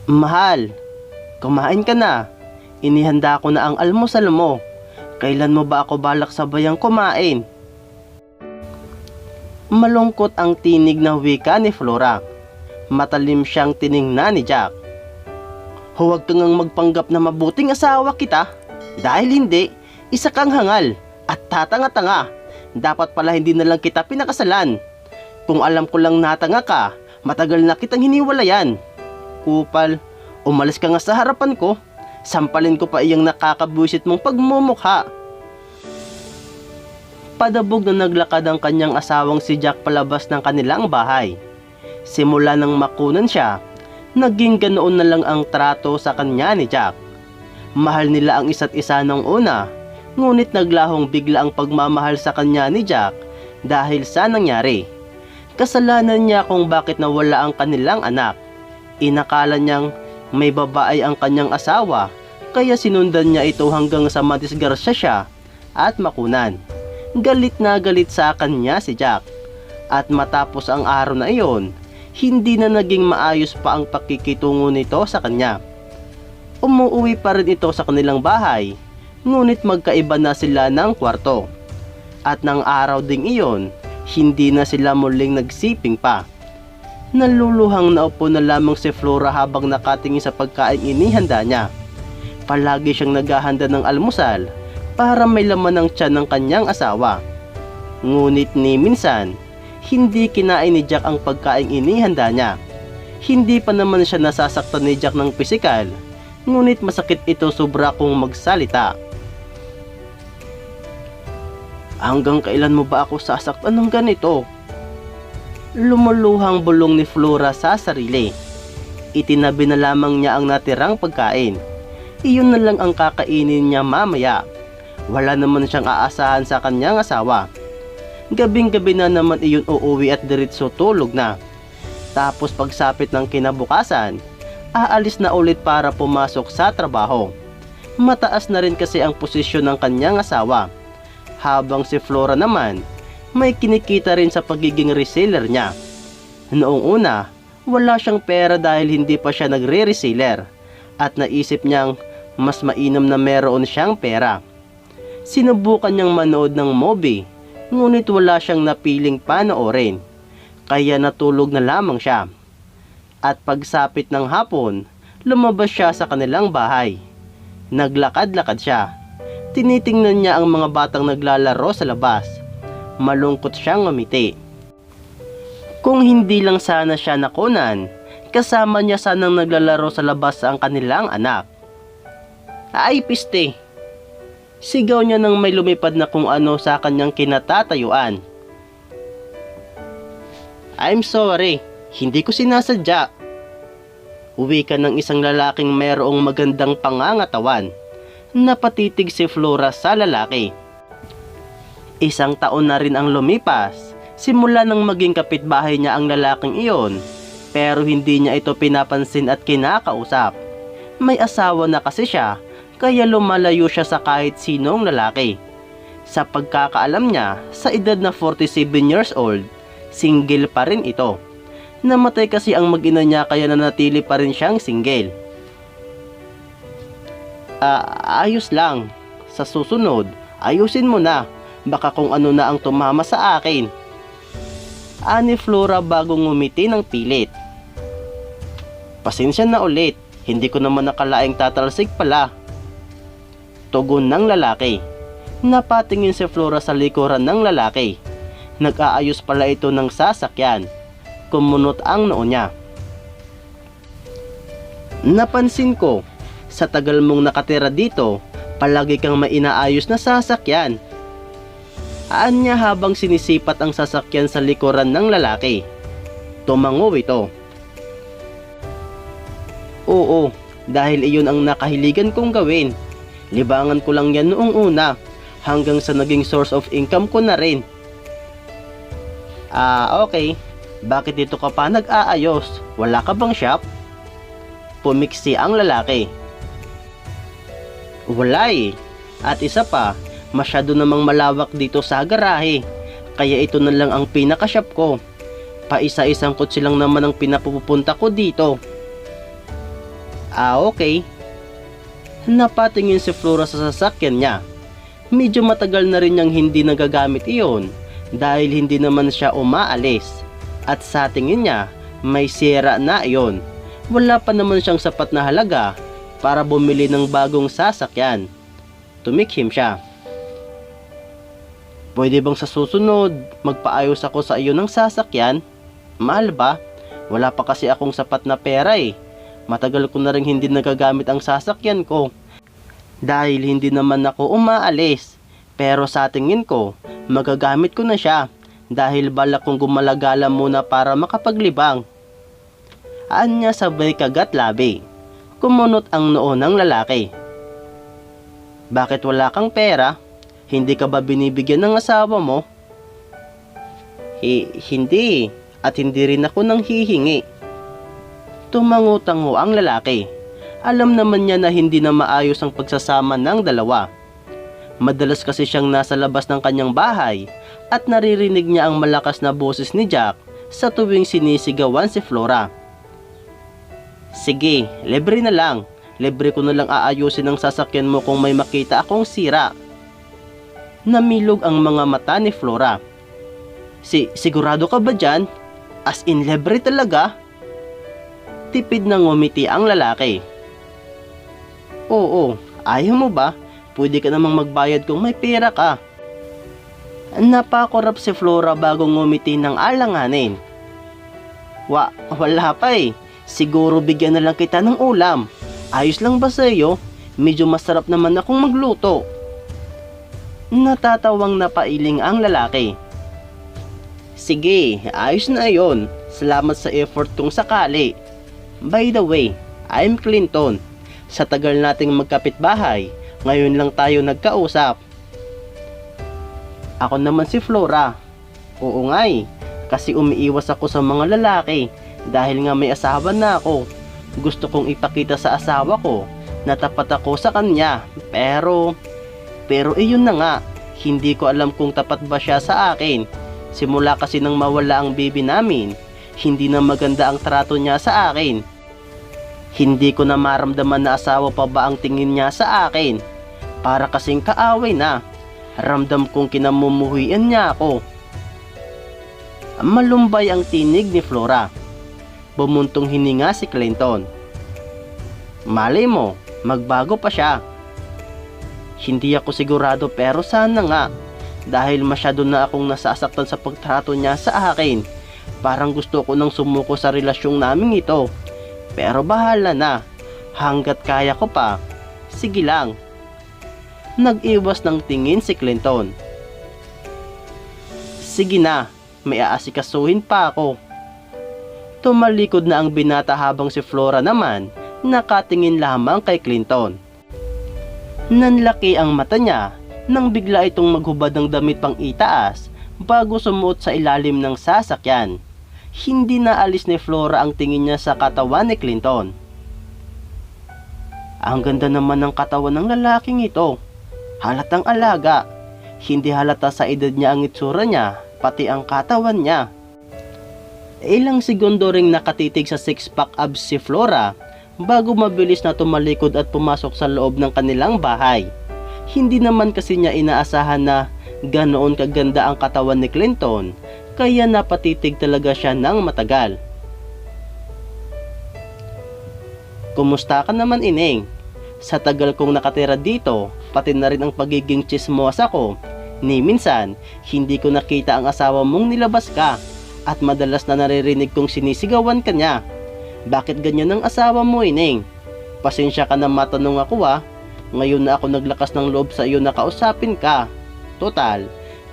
Mahal, kumain ka na. Inihanda ko na ang almusal mo. Kailan mo ba ako balak sabayang kumain? Malungkot ang tinig na wika ni Flora. Matalim siyang tiningnan ni Jack. Huwag kang magpanggap na mabuting asawa kita. Dahil hindi, isa kang hangal at tatanga-tanga. Dapat pala hindi na lang kita pinakasalan. Kung alam ko lang natanga ka, matagal na kitang hiniwalayan. Kupal, umalis ka nga sa harapan ko. Sampalin ko pa iyang nakakabwisit mong pagmumukha. Padabog na naglakad ang kanyang asawang si Jack palabas ng kanilang bahay. Simula nang makunan siya, naging ganoon na lang ang trato sa kanya ni Jack. Mahal nila ang isa't isa nung una, ngunit naglahong bigla ang pagmamahal sa kanya ni Jack dahil sa nangyari. Kasalanan niya kung bakit nawala ang kanilang anak. Inakala niyang may babae ang kanyang asawa, kaya sinundan niya ito hanggang sa madisgrasya siya at makunan. Galit na galit sa kanya si Jack. At matapos ang araw na iyon, hindi na naging maayos pa ang pakikitungo nito sa kanya. Umuwi pa rin ito sa kanilang bahay, ngunit magkaiba na sila ng kwarto. At ng araw ding iyon, hindi na sila muling nagsiping pa. Naluluhang naupo na lamang si Flora habang nakatingin sa pagkain inihanda niya. Palagi siyang naghahanda ng almusal para may laman ng tiyan ng kanyang asawa. Ngunit ni minsan, hindi kinain ni Jack ang pagkain inihanda niya. Hindi pa naman siya nasasaktan ni Jack ng pisikal, ngunit masakit ito sobra kung magsalita. Hanggang kailan mo ba ako sasaktan ng ganito? Lumuluhang bulong ni Flora sa sarili. Itinabi na lamang niya ang natirang pagkain. Iyon na lang ang kakainin niya mamaya. Wala naman siyang aasahan sa kanyang asawa. Gabing-gabi na naman iyon uuwi at diretso tulog na. Tapos pagsapit ng kinabukasan, aalis na ulit para pumasok sa trabaho. Mataas na rin kasi ang posisyon ng kanyang asawa. Habang si Flora naman, may kinikita rin sa pagiging reseller niya. Noong una, wala siyang pera dahil hindi pa siya nagre-reseller at naisip niyang mas mainam na meron siyang pera. Sinubukan niyang manood ng movie, ngunit wala siyang napiling panoorin, kaya natulog na lamang siya. At pagsapit ng hapon, lumabas siya sa kanilang bahay. Naglakad-lakad siya. Tinitingnan niya ang mga batang naglalaro sa labas. Malungkot siyang ngumiti. Kung hindi lang sana siya nakunan, kasama niya sanang naglalaro sa labas ang kanilang anak. Ay piste! Sigaw niya nang may lumipad na kung ano sa kanyang kinatatayuan. I'm sorry, hindi ko sinasadya. Uwi ka ng isang lalaking mayroong magandang pangangatawan. Napatitig si Flora sa lalaki. Isang taon na rin ang lumipas, simula nang maging kapitbahay niya ang lalaking iyon, pero hindi niya ito pinapansin at kinakausap. May asawa na kasi siya, kaya lumalayo siya sa kahit sinong lalaki. Sa pagkakaalam niya, sa edad na 47 years old, single pa rin ito. Namatay kasi ang mag-ina niya kaya nanatili pa rin siyang single. Ayos lang. Sa susunod, ayusin mo na. Baka kung ano na ang tumama sa akin. Ani Flora bago ngumiti ng pilit. Pasensya na ulit. Hindi ko naman nakalaing tatalsik pala. Tugon ng lalaki. Napatingin si Flora sa likuran ng lalaki. Nag-aayos pala ito ng sasakyan. Kumunot ang noo niya. Napansin ko, sa tagal mong nakatira dito, palagi kang may inaayos na sasakyan. Anya habang sinisipat ang sasakyan sa likuran ng lalaki. Tumango ito. Oo, dahil iyon ang nakahiligan kong gawin. Libangan ko lang yan noong una, hanggang sa naging source of income ko na rin. Okay. Bakit dito ka pa nag-aayos? Wala ka bang shop? Pumiksi ang lalaki. Wala eh. At isa pa, masyado namang malawak dito sa garahe. Kaya ito na lang ang pinaka-shop ko. Paisa-isang kotse lang naman ang pinapupunta ko dito. Okay. Napatingin si Flora sa sasakyan niya. Medyo matagal na rin niyang hindi nagagamit iyon dahil hindi naman siya umaalis. At sa tingin niya, may sira na iyon. Wala pa naman siyang sapat na halaga para bumili ng bagong sasakyan. Tumikhim siya. Pwede bang sa susunod, magpaayos ako sa iyo ng sasakyan? Mahal ba? Wala pa kasi akong sapat na pera eh. Matagal ko na rin hindi nagagamit ang sasakyan ko. Dahil hindi naman ako umaalis. Pero sa tingin ko, magagamit ko na siya. Dahil balak kong gumalagala muna para makapaglibang. Anya sabay kagat labi. Kumunot ang noo ng lalaki. Bakit wala kang pera? Hindi ka ba binibigyan ng asawa mo? Hindi. At hindi rin ako nang hihingi. Tumango-tango ang lalaki. Alam naman niya na hindi na maayos ang pagsasama ng dalawa. Madalas kasi siyang nasa labas ng kanyang bahay at naririnig niya ang malakas na boses ni Jack sa tuwing sinisigawan si Flora. Sige, libre na lang. Libre ko na lang aayusin ang sasakyan mo kung may makita akong sira. Namilog ang mga mata ni Flora. Sigurado ka ba dyan? As in libre talaga? Tipid na ngumiti ang lalaki. Oo, ayaw mo ba? Pwede ka namang magbayad kung may pera ka. Napakorap si Flora bago ngumiti ng alanganin. Wala pa eh. Siguro bigyan na lang kita ng ulam. Ayos lang ba sa iyo? Medyo masarap naman akong magluto. Natatawang napailing ang lalaki. Sige, ayos na yon. Salamat sa effort kung sakali. By the way, I'm Clinton. Sa tagal nating magkapitbahay, ngayon lang tayo nagkausap. Ako naman si Flora. Oo nga eh, kasi umiiwas ako sa mga lalaki dahil nga may asawa na ako. Gusto kong ipakita sa asawa ko na tapat ako sa kanya. Pero iyon na nga, hindi ko alam kung tapat ba siya sa akin. Simula kasi nang mawala ang baby namin, hindi na maganda ang trato niya sa akin. Hindi ko na maramdaman na asawa pa ba ang tingin niya sa akin. Para kasing kaaway na. Ramdam kong kinamumuhian niya ako. Malumbay ang tinig ni Flora. Bumuntong hininga si Clinton. Malay mo, magbago pa siya. Hindi ako sigurado pero sana nga. Dahil masyado na akong nasasaktan sa pagtrato niya sa akin. Parang gusto ko nang sumuko sa relasyong naming ito. Pero bahala na. Hanggat kaya ko pa. Sige lang. Nag-iwas ng tingin si Clinton. Sige na, may aasikasuhin pa ako. Tumalikod na ang binata habang si Flora naman nakatingin lamang kay Clinton. Nanlaki ang mata niya nang bigla itong maghubad ng damit pang itaas bago sumuot sa ilalim ng sasakyan. Hindi na alis ni Flora ang tingin niya sa katawan ni Clinton. Ang ganda naman ng katawan ng lalaking ito. Halatang alaga. Hindi halata sa edad niya ang itsura niya, pati ang katawan niya. Ilang segundo ring nakatitig sa six-pack abs si Flora bago mabilis na tumalikod at pumasok sa loob ng kanilang bahay. Hindi naman kasi niya inaasahan na ganoon kaganda ang katawan ni Clinton, kaya napatitig talaga siya ng matagal. Kumusta ka naman, Ineng? Sa tagal kong nakatira dito, pati na rin ang pagiging tsismosa ko, ni minsan, hindi ko nakita ang asawa mong nilabas ka at madalas na naririnig kong sinisigawan ka niya. Bakit ganyan ang asawa mo, Ineng? Pasensya ka na matanong ako ngayon na ako naglakas ng loob sa iyo na kausapin ka. Total,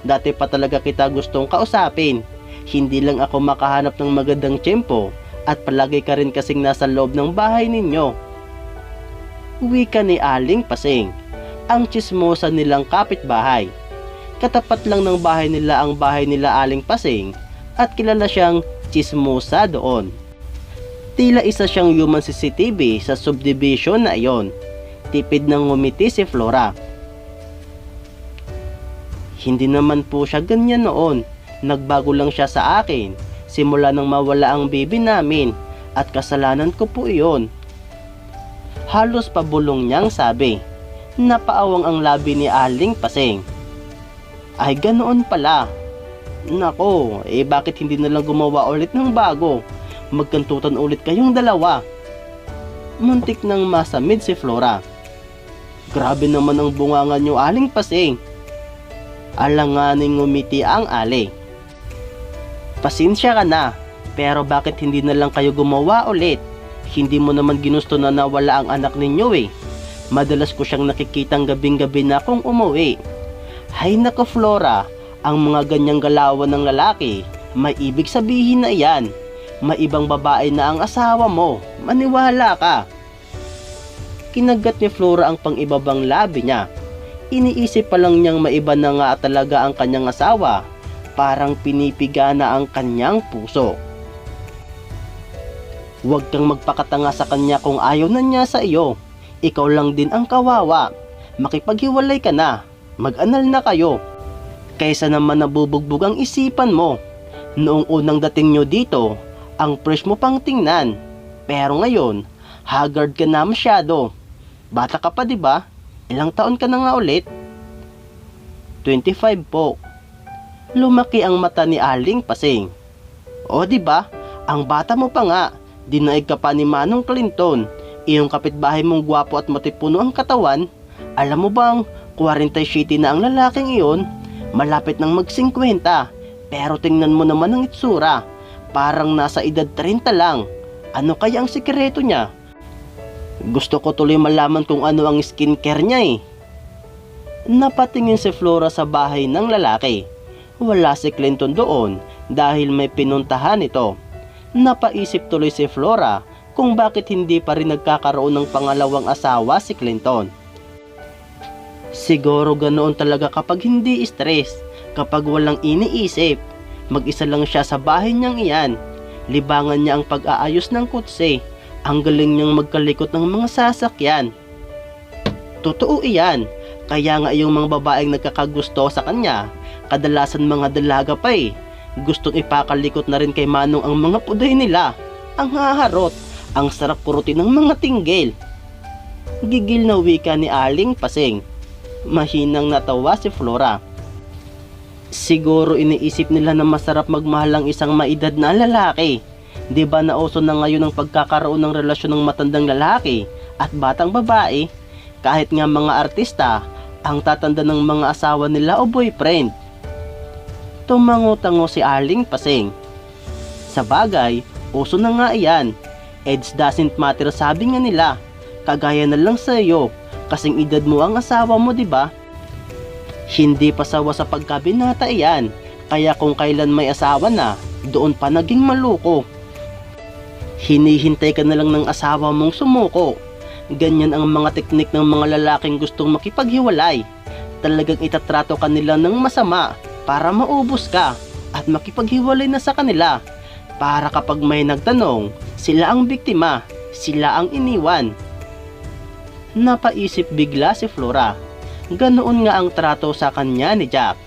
dati pa talaga kita gustong kausapin. Hindi lang ako makahanap ng magandang tiyempo at palagi ka rin kasing nasa loob ng bahay ninyo. Wika ni Aling Pasing, ang tsismosa nilang kapitbahay. Katapat lang ng bahay nila ang bahay nila Aling Pasing at kilala siyang tsismosa doon. Tila isa siyang human CCTV sa subdivision na iyon. Tipid nang ngumiti si Flora. Hindi naman po siya ganyan noon. Nagbago lang siya sa akin simula nang mawala ang baby namin at kasalanan ko po iyon. Halos pabulong niyang sabi. Napaawang ang labi ni Aling Paseng. Ay ganoon pala. Nako, bakit hindi na lang gumawa ulit ng bago? Magkantutan ulit kayong dalawa. Muntik nang masamid si Flora. Grabe naman ang bunganga niyo, Aling Paseng. Alanganing ngumiti ang Ali. Pasensya ka na, pero bakit hindi na lang kayo gumawa ulit? Hindi mo naman ginusto na nawala ang anak ninyo eh. Madalas ko siyang nakikitang gabing-gabi na akong umuwi. Hay nako Flora, ang mga ganyang galawan ng lalaki, may ibig sabihin na iyan. May ibang babae na ang asawa mo, maniwala ka. Kinagat ni Flora ang pang-ibabang labi niya. Iniisip pa lang niyang maiba na nga talaga ang kanyang asawa. Parang pinipiga na ang kanyang puso. Huwag kang magpakatanga sa kanya kung ayaw na niya sa iyo. Ikaw lang din ang kawawa. Makipaghiwalay ka na. Mag-anal na kayo. Kaysa naman nabubugbog ang isipan mo. Noong unang dating nyo dito, ang fresh mo pang tingnan. Pero ngayon, haggard ka na masyado. Bata ka pa, 'di ba? Ilang taon ka na nga ulit? 25 po. Lumaki ang mata ni Aling Paseng. O 'di ba? Ang bata mo pa nga. Dinaig ka pa ni Manong Clinton. Iyong kapitbahay mong gwapo at matipuno ang katawan. Alam mo bang 47 na ang lalaking iyon? Malapit nang mag-50. Pero tingnan mo naman ang itsura. Parang nasa edad 30 lang. Ano kaya ang sikreto niya? Gusto ko tuloy malaman kung ano ang skincare niya eh. Napatingin si Flora sa bahay ng lalaki. Wala si Clinton doon dahil may pinuntahan ito. Napaisip tuloy si Flora kung bakit hindi pa rin nagkakaroon ng pangalawang asawa si Clinton. Siguro ganoon talaga kapag hindi stress, kapag walang iniisip. Mag-isa lang siya sa bahay niyang iyan. Libangan niya ang pag-aayos ng kutse. Ang galing niyang magkalikot ng mga sasakyan. Totoo iyan. Kaya nga yung mga babaeng nagkakagusto sa kanya, kadalasan mga dalaga pa eh. Gustong ipakalikot na rin kay Manong ang mga puday nila. Ang haharot, ang sarap purutin ng mga tinggil. Gigil na wika ni Aling Paseng. Mahinang natawa si Flora. Siguro iniisip nila na masarap magmahal ang isang maedad na lalaki. Di ba nauso na ngayon ang pagkakaroon ng relasyon ng matandang lalaki at batang babae? Kahit nga mga artista, ang tatanda ng mga asawa nila o boyfriend. Tumango-tango si Aling Paseng. Sa bagay, uso na nga iyan. Age doesn't matter sabi nga nila. Kagaya na lang sa iyo, kasing edad mo ang asawa mo, di ba? Hindi pa sawa sa pagkabinata iyan. Kaya kung kailan may asawa na, doon pa naging maluko. Hinihintay ka na lang ng asawa mong sumuko. Ganyan ang mga teknik ng mga lalaking gustong makipaghiwalay. Talagang itatrato ka nila ng masama para maubos ka at makipaghiwalay na sa kanila. Para kapag may nagtanong, sila ang biktima, sila ang iniwan. Napaisip bigla si Flora. Ganoon nga ang trato sa kanya ni Jack.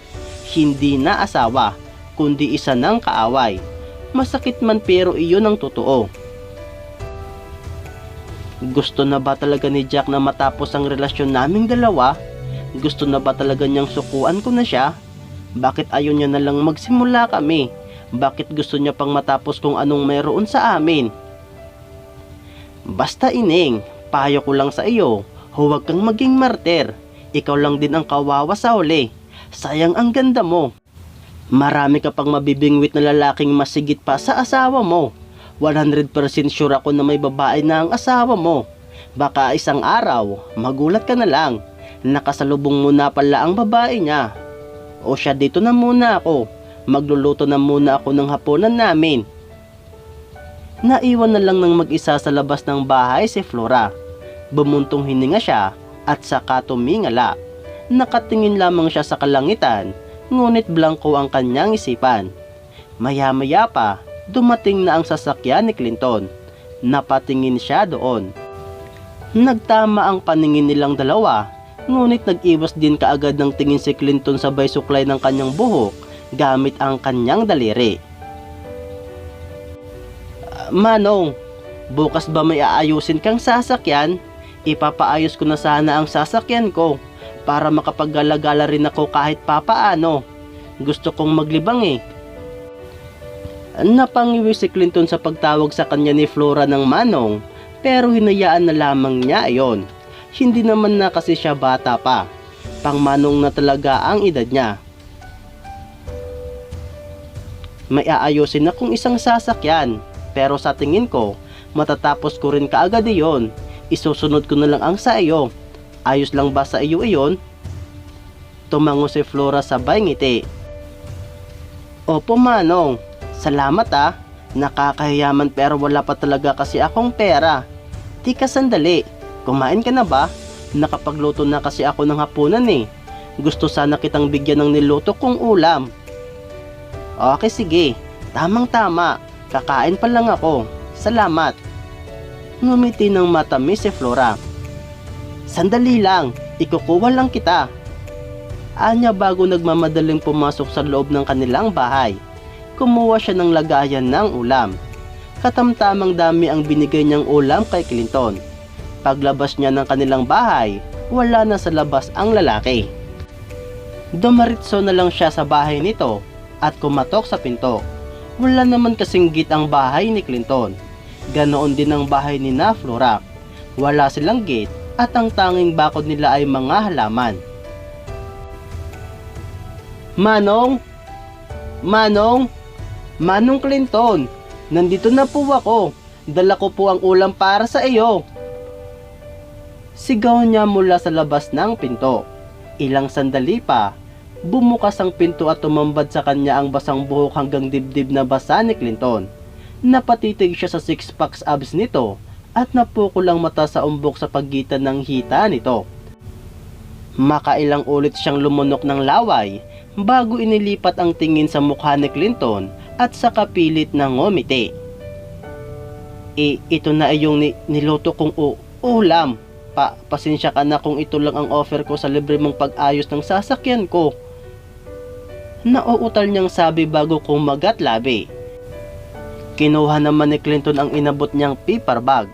Hindi na asawa, kundi isa ng kaaway. Masakit man pero iyon ang totoo. Gusto na ba talaga ni Jack na matapos ang relasyon naming dalawa? Gusto na ba talaga niyang sukuan ko na siya? Bakit ayaw niya na lang magsimula kami? Bakit gusto niya pang matapos kung anong mayroon sa amin? Basta Ineng, payo ko lang sa iyo, huwag kang maging martir. Ikaw lang din ang kawawa sa huli. Sayang ang ganda mo. Marami ka pang mabibingwit na lalaking masigit pa sa asawa mo. 100% sure ako na may babae na ang asawa mo. Baka isang araw, magulat ka na lang. Nakasalubong mo na pala ang babae niya. O siya, dito na muna ako. Magluluto na muna ako ng hapunan namin. Naiwan na lang ng mag-isa sa labas ng bahay si Flora. Bumuntong hininga siya at saka tumingala. Nakatingin lamang siya sa kalangitan, ngunit blanko ang kanyang isipan. Maya-maya pa, dumating na ang sasakyan ni Clinton. Napatingin siya doon. Nagtama ang paningin nilang dalawa, ngunit nag-iwas din kaagad ng tingin si Clinton sabay suklay ng kanyang buhok gamit ang kanyang daliri. Manong, bukas ba may aayusin kang sasakyan? Ipapaayos ko na sana ang sasakyan ko para makapaggala-gala rin ako kahit papaano. Gusto kong maglibang eh. Napangiwi si Clinton sa pagtawag sa kanya ni Flora ng manong, pero hinayaan na lamang niya ayon. Hindi naman na kasi siya bata pa. Pangmanong na talaga ang edad niya. May aayusin akong isang sasakyan, pero sa tingin ko, matatapos ko rin kaagad iyon. Isusunod ko na lang ang sa iyo. Ayos lang ba sa iyo iyon? Tumango si Flora sabay ngiti. Opo manong, salamat ah. Nakakahiyaman pero wala pa talaga kasi akong pera. Tika sandali, kumain ka na ba? Nakapagluto na kasi ako ng hapunan eh. Gusto sana kitang bigyan ng niluto kong ulam. Okay sige, tamang tama. Kakain pa lang ako. Salamat. Ngumiti ng matamis si Flora. Sandali lang, ikukuha lang kita. Anya bago nagmamadaling pumasok sa loob ng kanilang bahay. Kumuha siya ng lagayan ng ulam. Katamtamang dami ang binigay niyang ulam kay Clinton. Paglabas niya ng kanilang bahay, wala na sa labas ang lalaki. Dumaritso na lang siya sa bahay nito at kumatok sa pinto. Wala naman kasing gate ang bahay ni Clinton. Ganoon din ang bahay ni na Flora. Wala silang gate at ang tanging bakod nila ay mga halaman. Manong! Manong! Manong Clinton! Nandito na po ako. Dala ko po ang ulam para sa iyo. Sigaw niya mula sa labas ng pinto. Ilang sandali pa, bumukas ang pinto at tumambad sa kanya ang basang buhok hanggang dibdib na basa ni Clinton. Napatitig siya sa six-packs abs nito at napukulang mata sa umbok sa pagitan ng hita nito. Makailang ulit siyang lumunok ng laway bago inilipat ang tingin sa mukha ni Clinton at sa kapilit ng ngumiti. Ito na ay yung niluto kong ulam. Pasensya ka na kung ito lang ang offer ko sa libre mong pag-ayos ng sasakyan ko. Nauutal niyang sabi bago kumagat labi. Kinuha naman ni Clinton ang inabot niyang paper bag.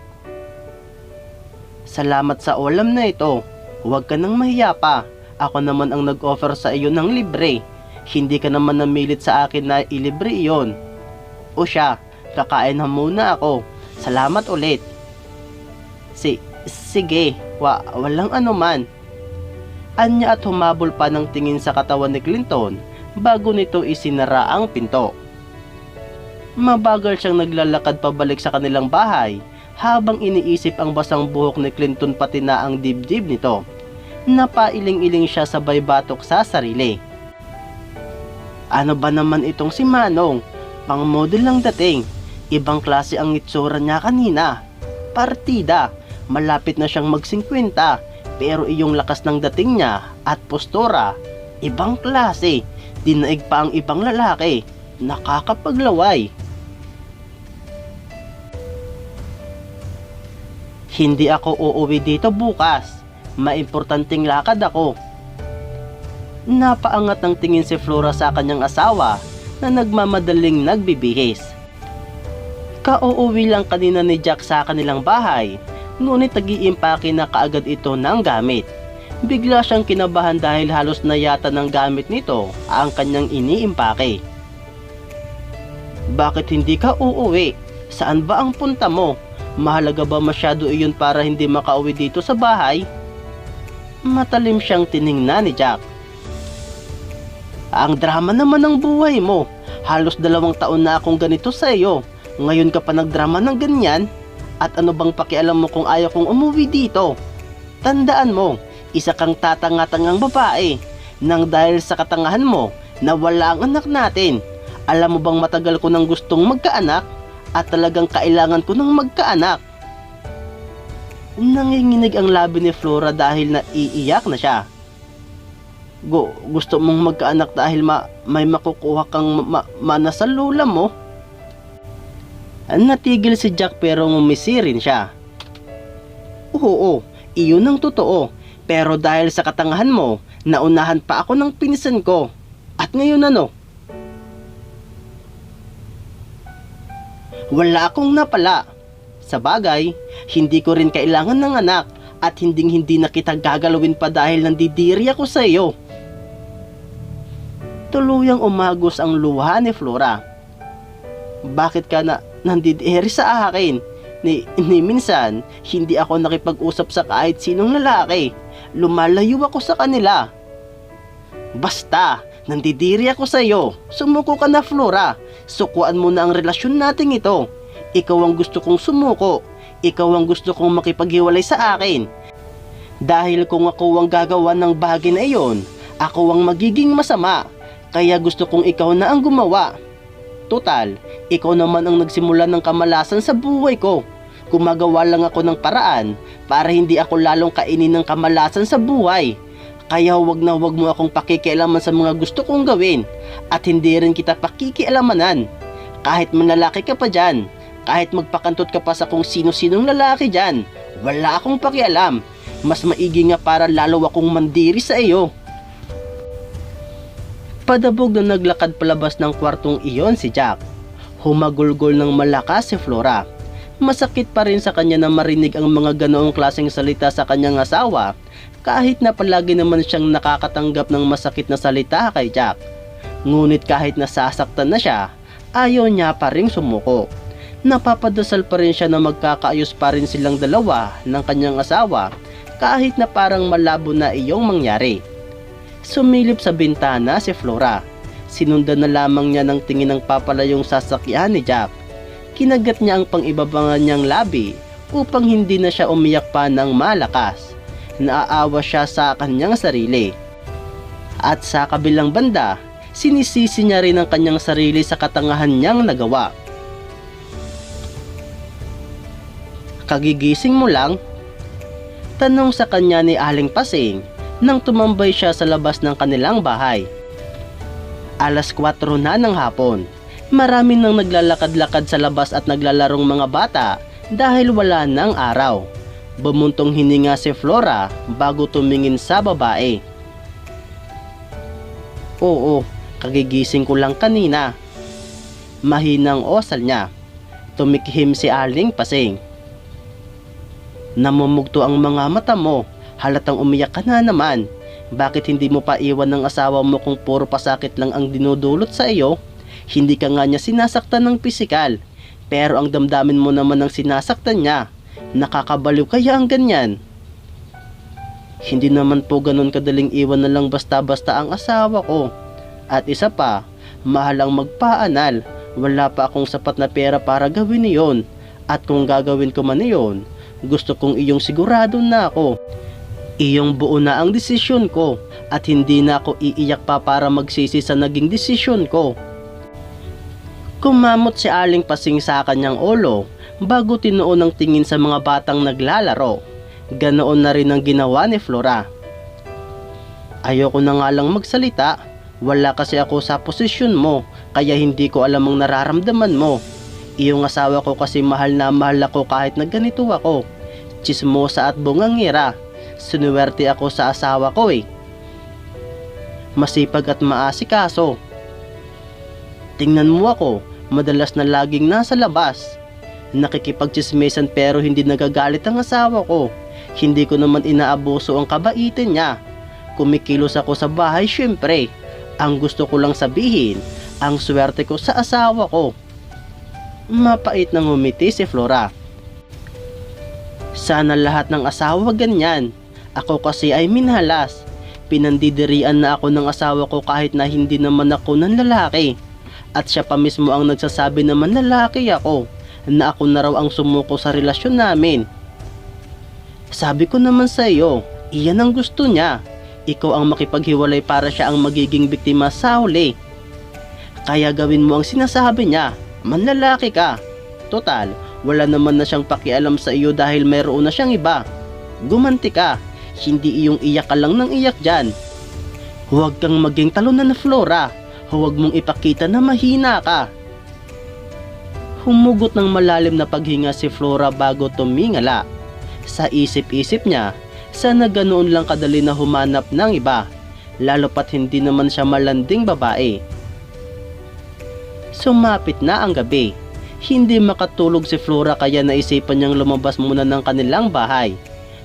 Salamat sa ulam na ito. Huwag ka nang mahiya pa. Ako naman ang nag-offer sa iyo ng libre. Hindi ka naman namilit sa akin na ilibre iyon. O siya, kakain na muna ako. Salamat ulit. Sige, walang anuman. Anya at humabol pa ng tingin sa katawan ni Clinton bago nito isinara ang pinto. Mabagal siyang naglalakad pabalik sa kanilang bahay habang iniisip ang basang buhok ni Clinton pati na ang dibdib nito. Napailing-iling siya sabay batok sa sarili. Ano ba naman itong si Manong? Pang model lang dating. Ibang klase ang itsura niya kanina. Partida, malapit na siyang mag-50 pero iyong lakas ng dating niya at postura, ibang klase. Dinaig pa ang ibang lalaki. Nakakapaglaway. Hindi ako uuwi dito bukas. Maimportanteng lakad ako. Napaangat ng tingin si Flora sa kanyang asawa na nagmamadaling nagbibihis. Kauuwi lang kanina ni Jack sa kanilang bahay, ngunit nag-iimpake na kaagad ito ng gamit. Bigla siyang kinabahan dahil halos na yata ng gamit nito ang kanyang iniimpake. Bakit hindi ka uuwi? Saan ba ang punta mo? Mahalaga ba masyado iyon para hindi makauwi dito sa bahay? Matalim siyang tiningnan ni Jack. Ang drama naman ng buhay mo. Halos 2 taon na akong ganito sa iyo. Ngayon ka pa nagdrama ng ganyan? At ano bang pakialam mo kung ayaw kong umuwi dito? Tandaan mo, isa kang tatanga-tangang babae. Nang dahil sa katangahan mo, nawala ang anak natin. Alam mo bang matagal ko nang gustong magkaanak? At talagang kailangan ko ng magkaanak. Nanginginig ang labi ni Flora dahil naiiyak na siya. Gusto mong magkaanak dahil may makukuha kang mana sa lula mo? Natigil si Jack pero ngumisi rin siya. Oo, iyon ang totoo. Pero dahil sa katangahan mo, naunahan pa ako ng pinsan ko. At ngayon ano? Wala akong napala. Sa bagay, hindi ko rin kailangan ng anak at hindi na kita gagalawin pa dahil nandidiri ako sa iyo. Tuluyang umagos ang luha ni Flora. Bakit ka nandidiri sa akin? Ni minsan, hindi ako nakipag-usap sa kahit sinong lalaki. Lumalayo ako sa kanila. Basta, nandidiri ako sa iyo. Sumuko ka na, Flora. Sukuan mo na ang relasyon nating ito. Ikaw ang gusto kong sumuko. Ikaw ang gusto kong makipaghiwalay sa akin. Dahil kung ako ang gagawa ng bagay na iyon, ako ang magiging masama. Kaya gusto kong ikaw na ang gumawa. Total, ikaw naman ang nagsimula ng kamalasan sa buhay ko. Gumagawa lang ako ng paraan para hindi ako lalong kainin ng kamalasan sa buhay. Kaya huwag mo akong pakikialaman sa mga gusto kong gawin at hindi rin kita pakikialamanan. Kahit manlalaki ka pa dyan, kahit magpakantot ka pa sa kung sino-sinong lalaki dyan, wala akong pakialam. Mas maigi nga para lalo akong mandiri sa iyo. Padabog na naglakad palabas ng kwartong iyon si Jack. Humagulgol ng malakas si Flora. Masakit pa rin sa kanya na marinig ang mga ganoong klaseng salita sa kanyang asawa, kahit na palagi naman siyang nakakatanggap ng masakit na salita kay Jack. Ngunit kahit nasasaktan na siya, ayaw niya pa ring sumuko. Napapadasal pa rin siya na magkakaayos pa rin silang dalawa ng kanyang asawa, kahit na parang malabo na iyong mangyari. Sumilip sa bintana si Flora. Sinundan na lamang niya ng tingin ng papalayong sasakyan ni Jack. Kinagat niya ang pangibabangan niyang labi upang hindi na siya umiyak pa ng malakas. Naaawa siya sa kanyang sarili. At sa kabilang banda, sinisisi niya rin ang kanyang sarili sa katangahan niyang nagawa. Kagigising mo lang? Tanong sa kanya ni Aling Pasing nang tumambay siya sa labas ng kanilang bahay. 4:00 na ng hapon. Marami nang naglalakad-lakad sa labas at naglalarong mga bata dahil wala nang araw. Bumuntong hininga si Flora bago tumingin sa babae. Oo, kagigising ko lang kanina. Mahinang osal niya. Tumikhim si Aling Pasing. Namumugto ang mga mata mo, halatang umiyak ka na naman. Bakit hindi mo pa iwan ng asawa mo kung puro pasakit lang ang dinudulot sa iyo? Hindi ka nga niya sinasaktan ng pisikal, pero ang damdamin mo naman ang sinasaktan niya. Nakakabaliw kaya ang ganyan? Hindi naman po ganun kadaling iwan na lang basta-basta ang asawa ko. At isa pa, mahal ang magpaanal. Wala pa akong sapat na pera para gawin iyon. At kung gagawin ko man iyon, gusto kong iyong sigurado na ako. Iyong buo na ang desisyon ko at hindi na ako iiyak pa para magsisi sa naging desisyon ko. Kumamot si Aling Pasing sa kanyang ulo bago tinuon ang tingin sa mga batang naglalaro. Ganoon na rin ang ginawa ni Flora. Ayoko na nga lang magsalita. Wala kasi ako sa posisyon mo kaya hindi ko alam ang nararamdaman mo. Iyong asawa ko kasi mahal na mahal ako kahit na ganito ako. Tsismosa at bungangira. Sinuwerte ako sa asawa ko eh. Masipag at maasikaso. Tingnan mo ako, madalas na laging nasa labas. Nakikipagtsismesan pero hindi nagagalit ang asawa ko. Hindi ko naman inaabuso ang kabaitan niya. Kumikilos ako sa bahay syempre. Ang gusto ko lang sabihin, ang swerte ko sa asawa ko. Mapait nang humiti si Flora. Sana lahat ng asawa ganyan. Ako kasi ay minhalas. Pinandidirian na ako ng asawa ko kahit na hindi naman ako ng lalaki. At siya pa mismo ang nagsasabi naman lalaki ako, na ako na raw ang sumuko sa relasyon namin. Sabi ko naman sa iyo, iyan ang gusto niya. Ikaw ang makipaghiwalay para siya ang magiging biktima sa huli. Kaya gawin mo ang sinasabi niya, manlalaki ka. Total, wala naman na siyang pakialam sa iyo dahil mayroon na siyang iba. Gumanti ka, hindi iyong iyak ka lang ng iyak dyan. Huwag kang maging talunan na Flora. Huwag mong ipakita na mahina ka. Humugot ng malalim na paghinga si Flora bago tumingala. Sa isip-isip niya, sana ganoon lang kadali na humanap ng iba, lalo pat hindi naman siya malanding babae. Sumapit na ang gabi. Hindi makatulog si Flora kaya naisipan niyang lumabas muna ng kanilang bahay.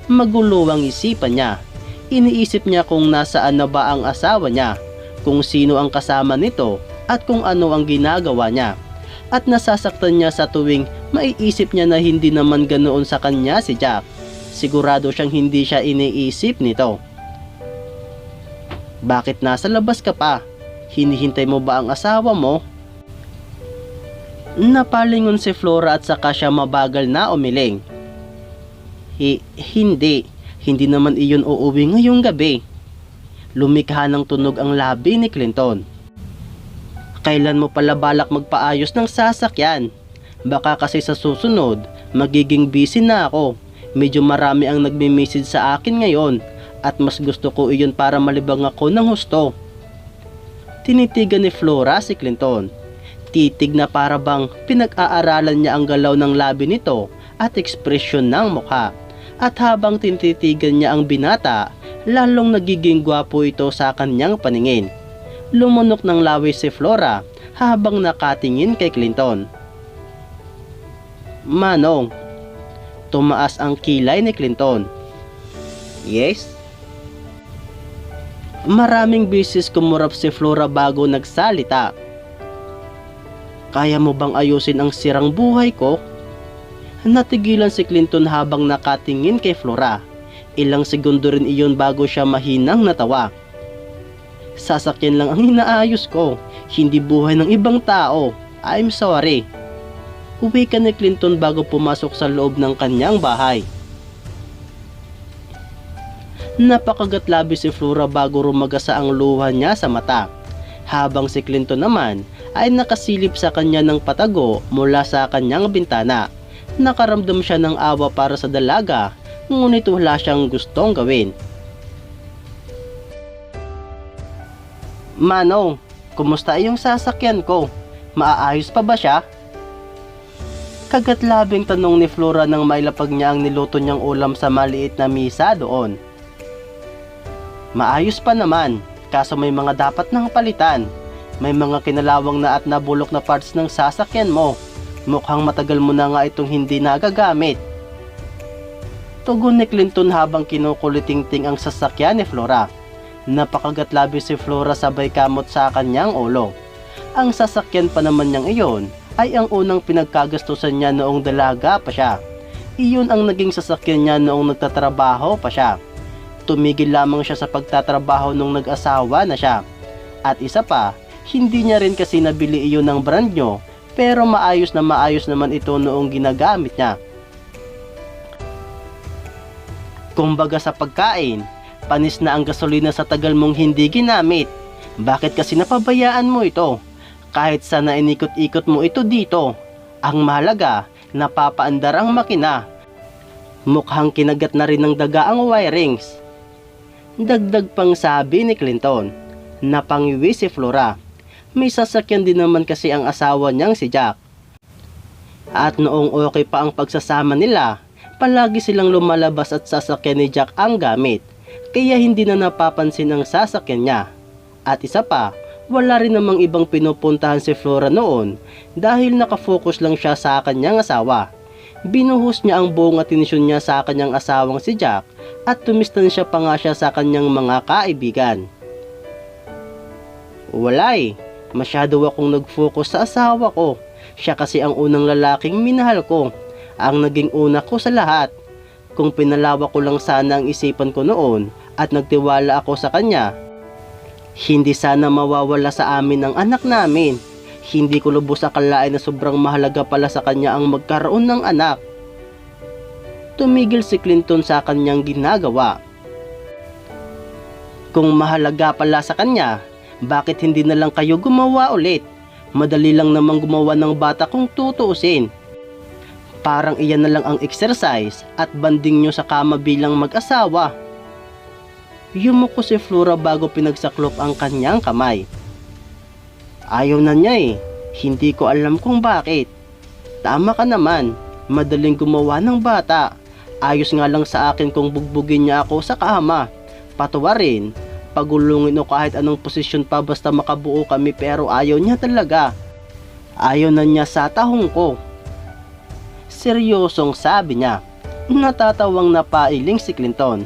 Magulo ang isipan niya. Iniisip niya kung nasaan na ba ang asawa niya, kung sino ang kasama nito at kung ano ang ginagawa niya. At nasasaktan niya sa tuwing maiisip niya na hindi naman ganoon sa kanya si Jack. Sigurado siyang hindi siya iniisip nito. Bakit nasa labas ka pa? Hinihintay mo ba ang asawa mo? Napalingon si Flora at saka siya mabagal na umiling. Hindi naman iyon uuwi ngayong gabi. Lumikha ng tunog ang labi ni Clinton. Kailan mo pala balak magpaayos ng sasakyan? Baka kasi sa susunod, magiging busy na ako. Medyo marami ang nagme-message sa akin ngayon at mas gusto ko iyon para malibang ako ng husto. Tinitigan ni Flora si Clinton. Titig na para bang pinag-aaralan niya ang galaw ng labi nito at ekspresyon ng mukha. At habang tinititigan niya ang binata, lalong nagiging gwapo ito sa kanyang paningin. Lumunok ng laway si Flora habang nakatingin kay Clinton. Manong. Tumaas ang kilay ni Clinton. Yes? Maraming beses kumurap si Flora bago nagsalita. Kaya mo bang ayusin ang sirang buhay ko? Natigilan si Clinton habang nakatingin kay Flora. Ilang segundo rin iyon bago siya mahinang natawa. Sasakyan lang ang inaayos ko, hindi buhay ng ibang tao. I'm sorry. Uwi ka ni Clinton bago pumasok sa loob ng kanyang bahay. Napakagatlabi si Flora bago rumagasa ang luha niya sa mata. Habang si Clinton naman ay nakasilip sa kanya ng patago mula sa kanyang bintana. Nakaramdam siya ng awa para sa dalaga, ngunit wala siyang gustong gawin. Manong, kumusta yung sasakyan ko? Maaayos pa ba siya? Kagatlabing tanong ni Flora nang mailapag niya ang niluto niyang ulam sa maliit na misa doon. Maayos pa naman, kaso may mga dapat nang palitan. May mga kinalawang na at nabulok na parts ng sasakyan mo. Mukhang matagal mo na nga itong hindi nagagamit. Tugon ni Clinton habang kinukuliting-ting ang sasakyan ni Flora. Napakagatlabi si Flora sabay kamot sa kanyang ulo. Ang sasakyan pa naman niyang iyon ay ang unang pinagkagastusan niya noong dalaga pa siya. Iyon ang naging sasakyan niya noong nagtatrabaho pa siya. Tumigil lamang siya sa pagtatrabaho nung nag-asawa na siya. At isa pa, hindi niya rin kasi nabili iyon ng brand nyo, pero maayos naman ito noong ginagamit niya. Kumbaga sa pagkain, panis na ang gasolina sa tagal mong hindi ginamit. Bakit kasi napabayaan mo ito? Kahit sana inikot-ikot mo ito dito. Ang mahalaga, napapaandar ang makina. Mukhang kinagat na rin ng daga ang wirings. Dagdag pang sabi ni Clinton. Napangiwi si Flora. May sasakyan din naman kasi ang asawa niyang si Jack. At noong okay pa ang pagsasama nila, palagi silang lumalabas at sasakyan ni Jack ang gamit. Kaya hindi na napapansin ang sasakyan niya. At isa pa, wala rin namang ibang pinupuntahan si Flora noon dahil nakafocus lang siya sa kanyang asawa. Binuhos niya ang buong atensyon niya sa kanyang asawang si Jack at tumistansya pa nga siya sa kanyang mga kaibigan. Wala masyado akong nag-focus sa asawa ko. Siya kasi ang unang lalaking minahal ko, ang naging una ko sa lahat. Kung pinalawa ko lang sana ang isipan ko noon at nagtiwala ako sa kanya, hindi sana mawawala sa amin ang anak namin. Hindi ko lubos akalain na sobrang mahalaga pala sa kanya ang magkaroon ng anak. Tumigil si Clinton sa kanyang ginagawa. Kung mahalaga pala sa kanya, bakit hindi na lang kayo gumawa ulit? Madali lang namang gumawa ng bata kung tutuusin. Parang iyan na lang ang exercise at banding nyo sa kama bilang mag-asawa. Yumuko si Flora bago pinagsaklop ang kanyang kamay. Ayaw na niya Hindi ko alam kung bakit. Tama ka naman, madaling gumawa ng bata. Ayos nga lang sa akin kung bugbugin niya ako sa kama. Patawarin, pagulungin o kahit anong posisyon pa basta makabuo kami, pero ayaw niya talaga. Ayaw na niya sa tahong ko. Seryosong sabi niya. Natatawang napailing si Clinton.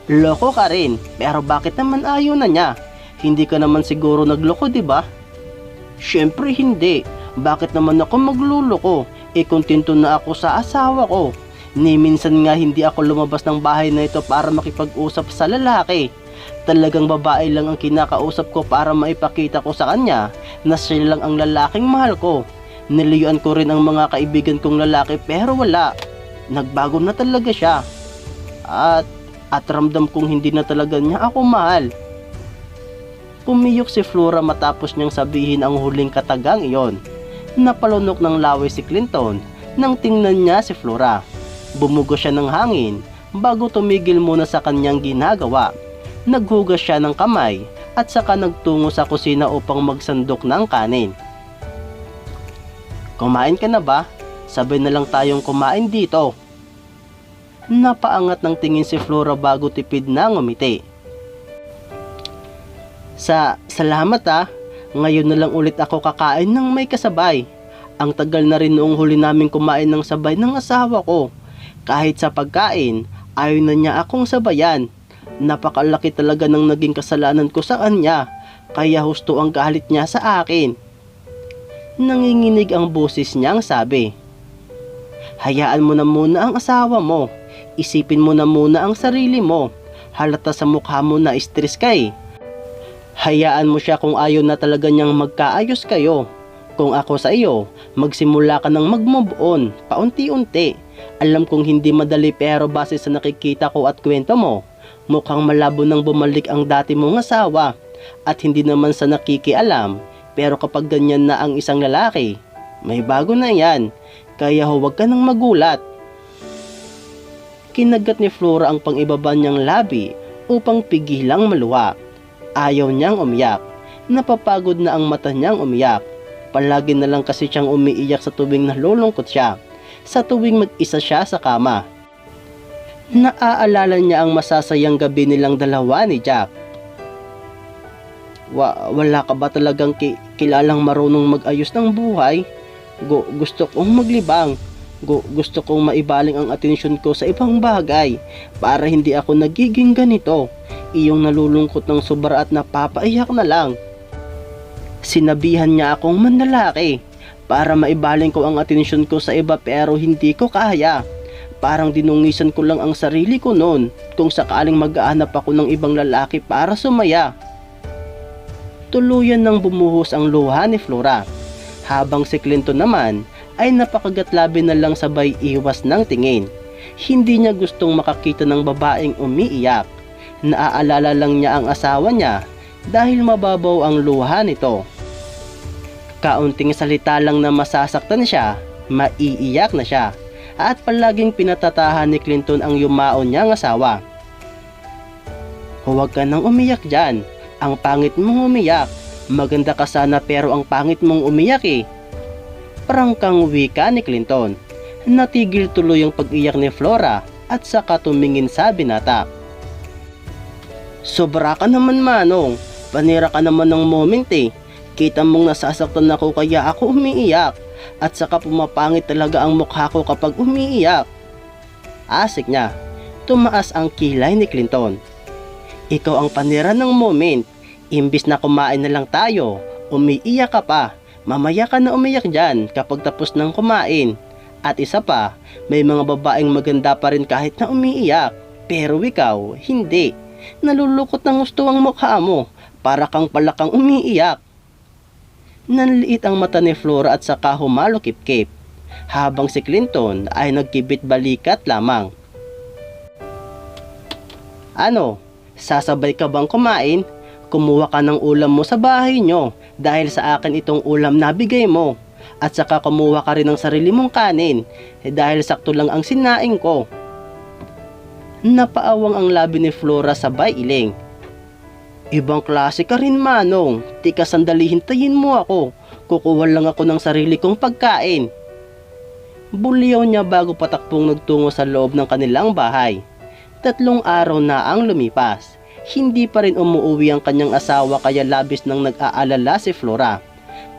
Loko ka rin, pero bakit naman ayaw na niya? Hindi ka naman siguro nagloko, di ba? Syempre hindi. Bakit naman ako magluloko? Kontento na ako sa asawa ko. Ni minsan nga hindi ako lumabas ng bahay na ito para makipag-usap sa lalaki. Talagang babae lang ang kinakausap ko para maipakita ko sa kanya na siya lang ang lalaking mahal ko. Niliyuan ko rin ang mga kaibigan kong lalaki pero wala. Nagbago na talaga siya. At ramdam kong hindi na talaga niya ako mahal. Pumiyok si Flora matapos niyang sabihin ang huling katagang iyon. Napalunok ng laway si Clinton nang tingnan niya si Flora. Bumugo siya ng hangin bago tumigil muna sa kanyang ginagawa. Naghugas siya ng kamay at saka nagtungo sa kusina upang magsandok ng kanin. Kumain ka na ba? Sabay na lang tayong kumain dito. Napaangat ng tingin si Flora bago tipid na ngumiti. Salamat ah. Ngayon na lang ulit ako kakain ng may kasabay. Ang tagal na rin noong huli naming kumain ng sabay ng asawa ko. Kahit sa pagkain, ayaw na niya akong sabayan. Napakalaki talaga ng naging kasalanan ko sa kanya. Kaya husto ang galit niya sa akin. Nanginginig ang boses niyang sabi. Hayaan mo na muna ang asawa mo. Isipin mo na muna ang sarili mo. Halata sa mukha mo na stress ka eh. Hayaan mo siya kung ayaw na talaga niyang magkaayos kayo. Kung ako sa iyo, magsimula ka ng mag-move on, paunti-unti. Alam kong hindi madali pero base sa nakikita ko at kwento mo, mukhang malabo nang bumalik ang dati mong asawa. At hindi naman sa nakikialam, pero kapag ganyan na ang isang lalaki, may bago na yan. Kaya huwag ka nang magulat. Kinagat ni Flora ang pang-ibaba niyang labi upang pigilang maluwa. Ayaw niyang umiyak. Napapagod na ang mata niyang umiyak. Palagi na lang kasi siyang umiiyak sa tuwing nalulungkot siya. Sa tuwing mag-isa siya sa kama. Naaalala niya ang masasayang gabi nilang dalawa ni Jack. Wala ka ba talagang kilalang marunong mag-ayos ng buhay? Gusto kong maglibang. Gusto kong maibaling ang atensyon ko sa ibang bagay para hindi ako nagiging ganito. Iyong nalulungkot ng sobra at napapaiyak na lang. Sinabihan niya akong manlalaki para maibaling ko ang atensyon ko sa iba pero hindi ko kaya. Parang dinungisan ko lang ang sarili ko noon kung sakaling mag-aanap ako ng ibang lalaki para sumaya. Tuluyan nang bumuhos ang luha ni Flora. Habang si Clinton naman ay napakagatlabi na lang sabay iwas ng tingin. Hindi niya gustong makakita ng babaeng umiiyak. Naaalala lang niya ang asawa niya dahil mababaw ang luha nito. Kaunting salita lang na masasaktan siya, maiiyak na siya. At palaging pinatatahan ni Clinton ang yumaon niyang asawa. Huwag ka nang umiyak dyan. Ang pangit mong umiyak. Maganda ka sana pero ang pangit mong umiyak eh. Prangkang wika ni Clinton. Natigil tuloy ang pag-iyak ni Flora at saka tumingin sa binata. Sobra ka naman Manong. Panira ka naman ng moment eh. Kita mong nasasaktan ako kaya ako umiiyak. At saka pumapangit talaga ang mukha ko kapag umiiyak. Asik niya. Tumaas ang kilay ni Clinton. Ikaw ang panira ng moment. Imbis na kumain na lang tayo, umiiyak ka pa. Mamaya ka na umiyak dyan kapag tapos ng kumain. At isa pa, may mga babaeng maganda pa rin kahit na umiiyak. Pero ikaw, hindi. Nalulukot ng gusto ang mukha mo. Para kang palakang umiiyak. Nanliit ang mata ni Flora at saka humalukip-kip. Habang si Clinton ay nagkibit balikat lamang. Ano? Sasabay ka bang kumain? Kumuha ka ng ulam mo sa bahay nyo dahil sa akin itong ulam na bigay mo. At saka kumuha ka rin ng sarili mong kanin dahil sakto lang ang sinaing ko. Napaawang ang labi ni Flora sabay iling. Ibang klase ka rin Manong. Tika sandali hintayin mo ako. Kukuha lang ako ng sarili kong pagkain. Buliyaw niya bago patakbong nagtungo sa loob ng kanilang bahay. 3 araw na ang lumipas. Hindi pa rin umuwi ang kanyang asawa kaya labis nang nag-aalala si Flora.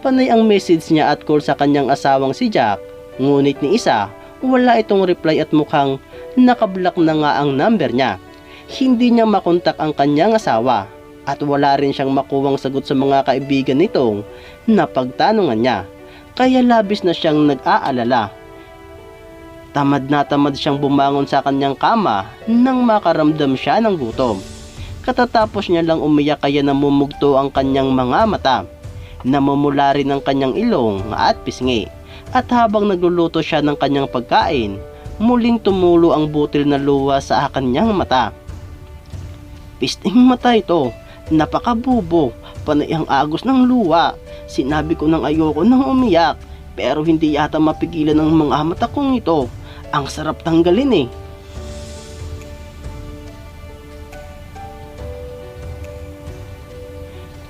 Panay ang message niya at call sa kanyang asawang si Jack. Ngunit ni isa, Wala itong reply at mukhang nakablock na nga ang number niya. Hindi niya makontak ang kanyang asawa at wala rin siyang makuwang sagot sa mga kaibigan nitong napagtanungan niya. Kaya labis na siyang nag-aalala. Tamad na tamad siyang bumangon sa kanyang kama nang makaramdam siya ng gutom. Katatapos niya lang umiyak kaya namumugto ang kanyang mga mata. Namumula rin ang kanyang ilong at pisngi. At habang nagluluto siya ng kanyang pagkain, muling tumulo ang butil na luha sa kanyang mata. Pisting mata ito, napakabubo, panay ang agos ng luha. Sinabi ko nang ayoko nang umiyak, pero hindi yata mapigilan ng mga mata kong ito. Ang sarap tanggalin eh.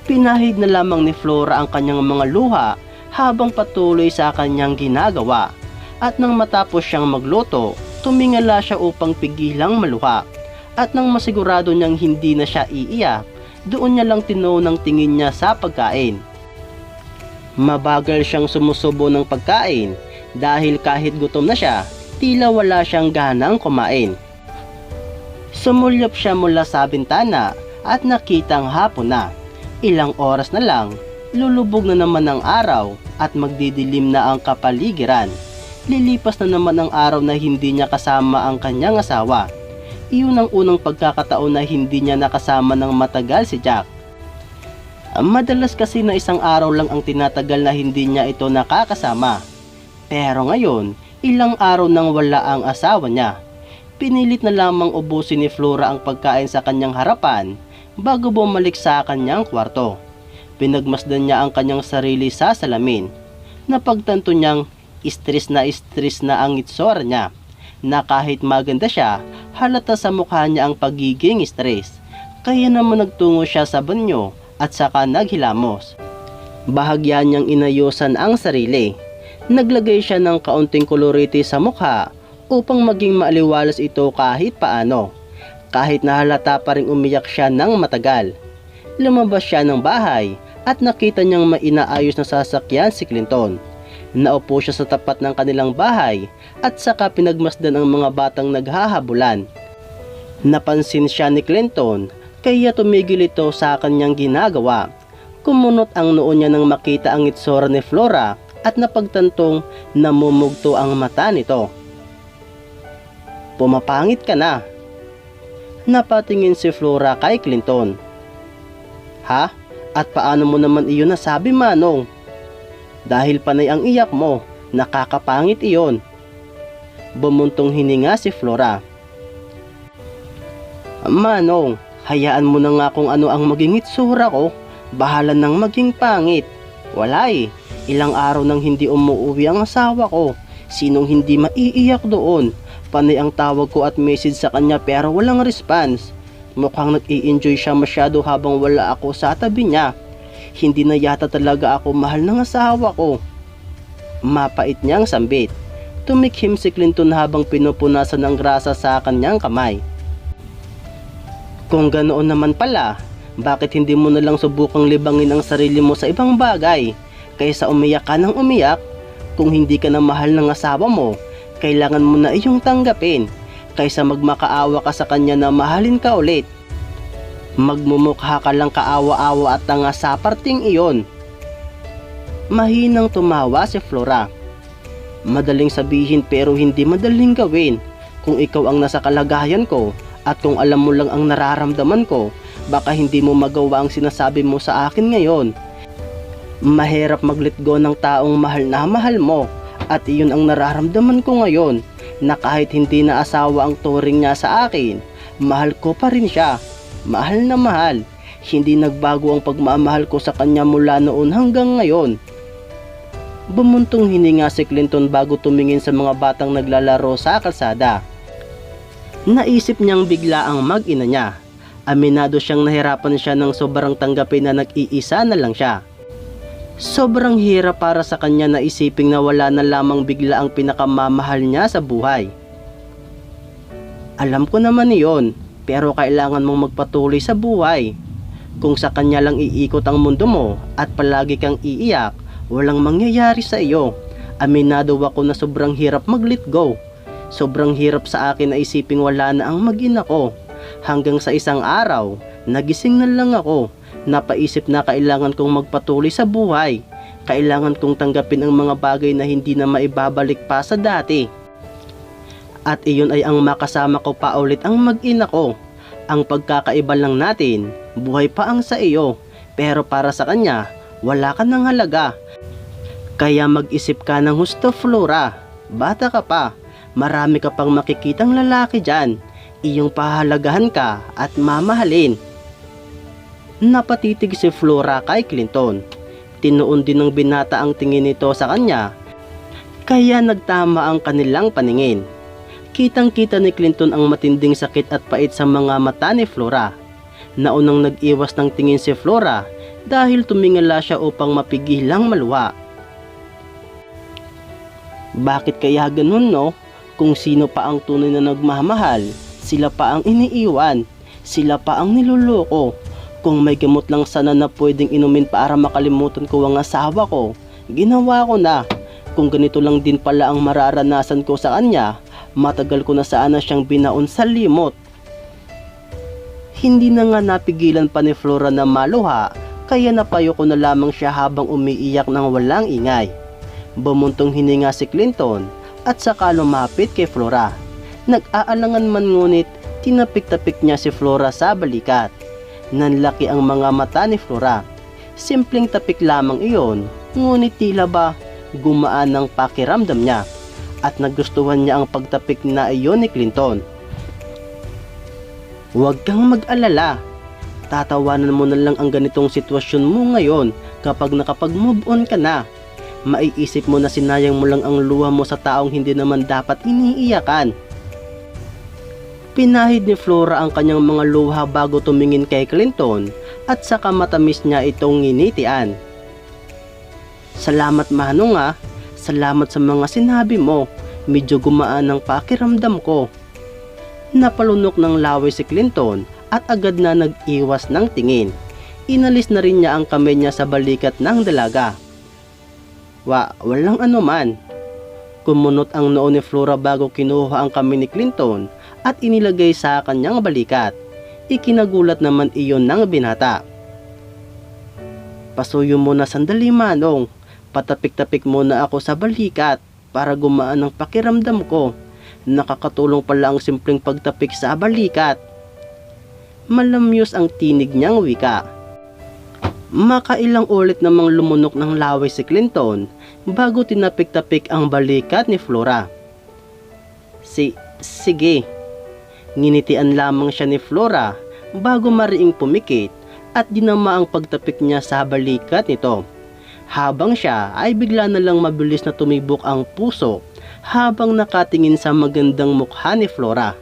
Pinahid na lamang ni Flora ang kanyang mga luha habang patuloy sa kanyang ginagawa. At nang matapos siyang magluto, tumingala siya upang pigilang maluha. At nang masigurado niyang hindi na siya iiyak, doon niya lang tinuon ang tingin niya sa pagkain. Mabagal siyang sumusubo ng pagkain dahil kahit gutom na siya, tila wala siyang ganang kumain. Sumulyap siya mula sa bintana at nakitang hapon na. Ilang oras na lang, lulubog na naman ang araw at magdidilim na ang kapaligiran. Lilipas na naman ang araw na hindi niya kasama ang kanyang asawa. Iyon ang unang pagkakataon na hindi niya nakasama ng matagal si Jack. Madalas kasi na isang araw lang ang tinatagal na hindi niya ito nakakasama. Pero ngayon, ilang araw nang wala ang asawa niya. Pinilit na lamang ubusin ni Flora ang pagkain sa kanyang harapan bago bumalik sa kanyang kwarto. Pinagmasdan niya ang kanyang sarili sa salamin. Napagtanto niyang stress na ang itsura niya, na kahit maganda siya, halata sa mukha niya ang pagiging stress. Kaya naman nagtungo siya sa banyo at saka naghilamos. Bahagyan niyang inayusan ang sarili. Naglagay siya ng kaunting kolorete sa mukha upang maging maaliwalas ito kahit paano. Kahit na halata pa rin umiyak siya ng matagal. Lumabas siya ng bahay at nakita niyang mainaayos na sasakyan si Clinton. Naupo siya sa tapat ng kanilang bahay at saka pinagmasdan ang mga batang naghahabulan. Napansin siya ni Clinton kaya tumigil ito sa kanyang ginagawa. Kumunot ang noo niya nang makita ang itsura ni Flora at napagtantong namumugto ang mata nito. "Pumapangit ka na." Napatingin si Flora kay Clinton. "Ha? At paano mo naman iyon nasabi, Manong?" "Dahil panay ang iyak mo, nakakapangit iyon." Bumuntong hininga si Flora. "Manong, hayaan mo na nga kung ano ang maging itsura ko. Bahala nang maging pangit. Wala eh, ilang araw nang hindi umuwi ang asawa ko. Sinong hindi maiiyak doon? Panay ang tawag ko at message sa kanya pero walang response. Mukhang nag-i-enjoy siya masyado habang wala ako sa tabi niya. Hindi na yata talaga ako mahal ng asawa ko." Mapait niyang sambit. Tumikhim si Clinton habang pinupunasan ng grasa sa kanyang kamay. "Kung ganoon naman pala, bakit hindi mo na lang subukang libangin ang sarili mo sa ibang bagay kaysa umiyak ka ng umiyak? Kung hindi ka na mahal ng asawa mo, kailangan mo na iyong tanggapin kaysa magmakaawa ka sa kanya na mahalin ka ulit. Magmumukha ka lang kaawa-awa at tanga sa parting iyon." Mahinang tumawa si Flora. "Madaling sabihin pero hindi madaling gawin. Kung ikaw ang nasa kalagayan ko at kung alam mo lang ang nararamdaman ko, baka hindi mo magawa ang sinasabi mo sa akin ngayon. Mahirap mag-let go ng taong mahal na mahal mo at iyon ang nararamdaman ko ngayon, na kahit hindi na asawa ang turing niya sa akin, mahal ko pa rin siya. Mahal na mahal. Hindi nagbago ang pagmamahal ko sa kanya mula noon hanggang ngayon." Bumuntong hininga si Clinton bago tumingin sa mga batang naglalaro sa kalsada. Naisip niyang bigla ang mag-ina niya. Aminado siyang nahirapan siya ng sobrang tanggapin na nag-iisa na lang siya. Sobrang hirap para sa kanya na isiping na wala na lamang bigla ang pinakamamahal niya sa buhay. "Alam ko naman iyon, pero kailangan mong magpatuloy sa buhay. Kung sa kanya lang iikot ang mundo mo at palagi kang iiyak, walang mangyayari sa iyo. Aminado ako na sobrang hirap mag-let go. Sobrang hirap sa akin na isiping wala na ang mag-ina ko. Hanggang sa isang araw, nagising na lang ako. Napaisip na kailangan kong magpatuloy sa buhay. Kailangan kong tanggapin ang mga bagay na hindi na maibabalik pa sa dati. At iyon ay ang makasama ko pa ulit ang mag-ina ko. Ang pagkakaiba lang natin, buhay pa ang sa iyo. Pero para sa kanya, wala ka ng halaga. Kaya mag-isip ka ng husto, Flora. Bata ka pa. Marami ka pang makikitang lalaki dyan. Iyong pahalagahan ka at mamahalin. Napatitig si Flora kay Clinton. Tinuon din ng binata ang tingin nito sa kanya. Kaya nagtama ang kanilang paningin. Kitang-kita ni Clinton ang matinding sakit at pait sa mga mata ni Flora. Naunang nag-iwas ng tingin si Flora dahil tumingala siya upang mapigilang maluha. Bakit kaya ganun, no? Kung sino pa ang tunay na nagmamahal, sila pa ang iniiwan, sila pa ang niloloko. Kung may gamot lang sana na pwedeng inumin para makalimutan ko ang asawa ko, ginawa ko na. Kung ganito lang din pala ang mararanasan ko sa kanya, matagal ko na sana siyang binaon sa limot. Hindi na nga napigilan pa ni Flora na maluha, kaya napayo ko na lamang siya habang umiiyak ng walang ingay. Bumuntong hininga si Clinton at saka lumapit kay Flora. Nag-aalangan man ngunit tinapik-tapik niya si Flora sa balikat. Nanlaki ang mga mata ni Flora. Simpleng tapik lamang iyon, ngunit tila ba gumaan ang pakiramdam niya at nagustuhan niya ang pagtapik na iyon ni Clinton. Huwag kang mag-alala. Tatawanan mo na lang ang ganitong sitwasyon mo ngayon kapag nakapag-move on ka na. Maiisip mo na sinayang mo lang ang luha mo sa taong hindi naman dapat iniiyakan. Pinahid ni Flora ang kanyang mga luha bago tumingin kay Clinton at saka matamis niya itong nginitian. Salamat Manong ah. Salamat sa mga sinabi mo. Medyo gumaan ang pakiramdam ko. Napalunok ng laway si Clinton at agad na nag-iwas ng tingin. Inalis na rin niya ang kamay niya sa balikat ng dalaga. Walang anuman. Kumunot ang noo ni Flora bago kinuha ang kamay ni Clinton at inilagay sa kanyang balikat. Ikinagulat naman iyon ng binata. Pasuyo mo na sandali Manong. Patapik-tapik muna ako sa balikat para gumaan ang pakiramdam ko. Nakakatulong pala ang simpleng pagtapik sa balikat. Malamyos ang tinig niyang wika. Makailang ulit namang lumunok ng laway si Clinton bago tinapik-tapik ang balikat ni Flora. Sige. Nginitian lamang siya ni Flora bago mariing pumikit at dinama ang pagtapik niya sa balikat nito. Habang siya ay bigla na lang mabilis na tumibok ang puso habang nakatingin sa magandang mukha ni Flora.